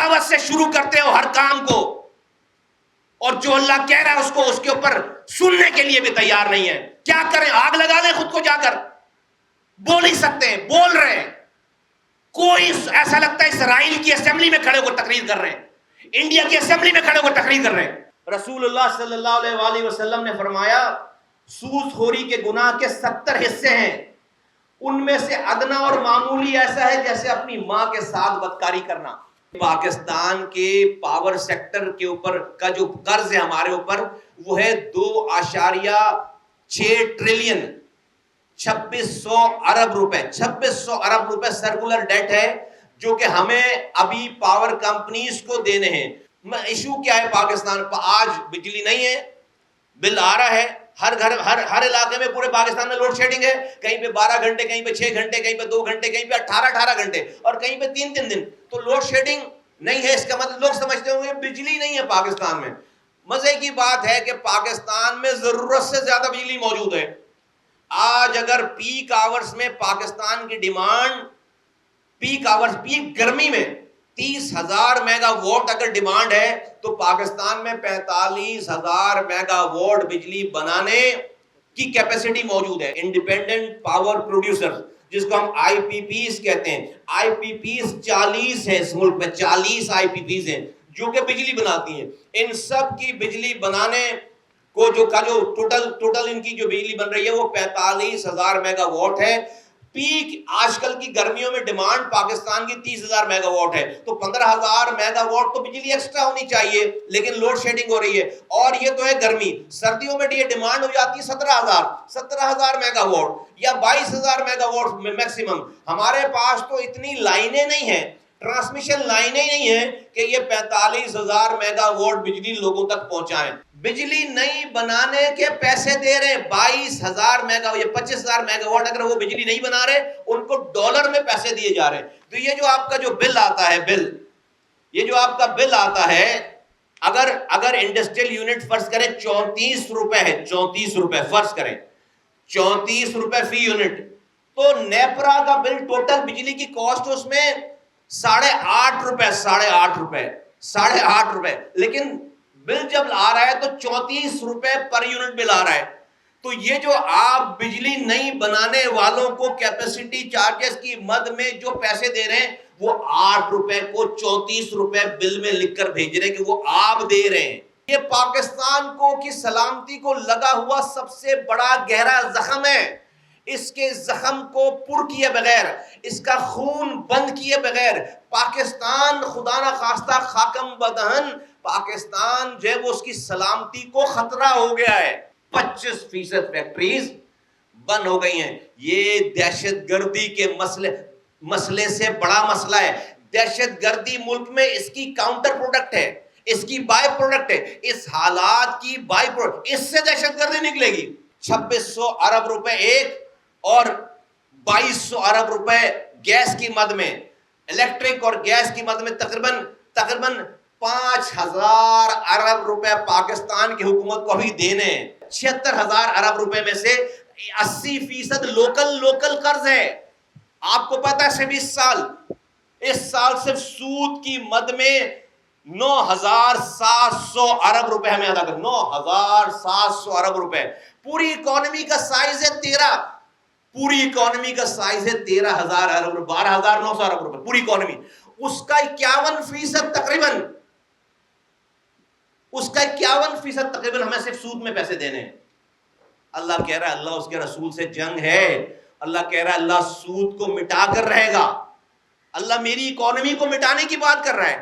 دعوت سے شروع کرتے ہو ہر کام کو، اور جو اللہ کہہ رہا ہے اس کو اس کے اوپر سننے کے لیے بھی تیار نہیں ہے. کیا کریں؟ آگ لگا لیں خود کو جا کر. بول ہی سکتے ہیں، بول رہے ہیں. کوئی ایسا لگتا ہے اسرائیل کی اسمبلی میں کھڑے ہو کر تقریر کر رہے ہیں، انڈیا کی اسمبلی میں کھڑے ہو کر تقریر کر رہے ہیں. رسول اللہ صلی اللہ علیہ وآلہ وسلم نے فرمایا سود خوری کے گناہ کے 70 حصے ہیں، ان میں سے ادنا اور معمولی ایسا ہے جیسے اپنی ماں کے ساتھ بدکاری کرنا. پاکستان کے پاور سیکٹر کے اوپر کا جو قرض ہے ہمارے اوپر وہ ہے 2.6 ٹریلین 2600 ارب روپے. 2600 ارب روپے سرکولر ڈیٹ ہے جو کہ ہمیں ابھی پاور کمپنیز کو دینے ہیں. ایشو کیا ہے پاکستان پر؟ آج بجلی نہیں ہے، بل آ رہا ہے ہر گھر ہر علاقے میں، پورے پاکستان میں لوڈ شیڈنگ ہے. کہیں پہ 12 گھنٹے، کہیں پہ 6 گھنٹے، کہیں پہ 2 گھنٹے، کہیں پہ 18 گھنٹے، اور کہیں پہ 3 دن. تو لوڈ شیڈنگ نہیں ہے، اس کا مطلب لوگ سمجھتے ہوں گے بجلی نہیں ہے پاکستان میں. مزے کی بات ہے کہ پاکستان میں ضرورت سے زیادہ بجلی موجود ہے. آج اگر پیک آورز میں پاکستان کی ڈیمانڈ، پیک آورز، پیک گرمی میں 30,000 میگا واٹ اگر ڈیمانڈ ہے تو پاکستان میں 45,000 میگا واٹ بجلی بنانے کی کیپیسٹی موجود ہے. انڈیپینڈنٹ پاور پروڈیوسر جس کو ہم آئی پی پیز کہتے ہیں، آئی پی پیز 40 ہیں اس ملک میں، 40 آئی پی پیز ہیں جو کہ بجلی بناتی ہیں. ان سب کی بجلی بنانے کو جو ٹوٹل ان کی جو بجلی بن رہی ہے وہ 45,000 میگا واٹ ہے. پیک آج کل کی گرمیوں میں ڈیمانڈ پاکستان کی 30,000 میگا واٹ ہے، تو 15,000 میگا واٹ تو بجلی ایکسٹرا ہونی چاہیے، لیکن لوڈ شیڈنگ ہو رہی ہے. اور یہ تو ہے گرمی. سردیوں میں یہ ڈیمانڈ ہو جاتی ہے 17,000 میگا واٹ یا 22,000 میگا واٹ میکسیمم. ہمارے پاس تو اتنی لائنیں نہیں ہیں، ٹرانسمیشن لائنیں نہیں ہیں کہ یہ 45,000 میگا واٹ بجلی لوگوں تک پہنچائیں. بجلی نہیں بنانے کے پیسے دے رہے ہیں 22,000 میگا یا 25,000 میگا واٹ. اگر وہ بجلی نہیں بنا رہے ان کو ڈالر میں پیسے دیے جا رہے ہیں. تو یہ جو آپ کا جو بل آتا ہے، یہ جو آپ کا بل آتا ہے، اگر انڈسٹریل یونٹ فرض کریں 34 روپے ہے، 34 روپے فرض کریں، 34 روپے فی یونٹ، تو نیپرا کا بل ٹوٹل بجلی کی کاسٹ اس میں 8.5 روپے، 8.5 روپے. لیکن بل جب آ رہا ہے تو 34 روپے پر یونٹ بل آ رہا ہے. تو یہ جو آپ بجلی نہیں بنانے والوں کو کیپیسٹی چارجز کی مد میں جو پیسے دے رہے ہیں وہ 8 روپے کو 34 روپے بل میں لکھ کر بھیج رہے ہیں کہ وہ آپ دے رہے ہیں. یہ پاکستان کو کی سلامتی کو لگا ہوا سب سے بڑا گہرا زخم ہے. اس کے زخم کو پر کیے بغیر، اس کا خون بند کیے بغیر پاکستان خدا نہ خواستہ خاکم بدہن پاکستان جو ہے وہ اس کی سلامتی کو خطرہ ہو گیا ہے. 25% فیکٹریز بند ہو گئی ہیں. یہ دہشت گردی کے مسئلے سے بڑا مسئلہ ہے. دہشت گردی ملک میں اس کی کاؤنٹر پروڈکٹ ہے، اس کی بائی پروڈکٹ ہے. اس حالات کی بائی پروڈکٹ، اس سے دہشت گردی نکلے گی. 2600 ارب روپے ایک اور 2200 ارب روپے گیس کی مد میں، الیکٹرک اور گیس کی مد میں تقریباً 5,000 ارب روپے پاکستان کی حکومت کو بھی دینے ہیں. 76,000 ارب روپے میں سے 80% لوکل قرض ہے. آپ کو پتا ہے صرف اس سال صرف سود کی مد میں 9,700 ارب روپے ہمیں ادا کر، 9,700 ارب روپے. پوری اکانومی کا سائز ہے 13,000 ارب روپے، 12,900 ارب روپے پوری اکانومی. اس کا 51% تقریباً ہمیں صرف سود میں پیسے دینے ہیں. اللہ کہہ رہا ہے، اللہ اس کے رسول سے جنگ ہے. اللہ کہہ رہا ہے اللہ سود کو مٹا کر رہے گا. اللہ میری اکانومی کو مٹانے کی بات کر رہا ہے.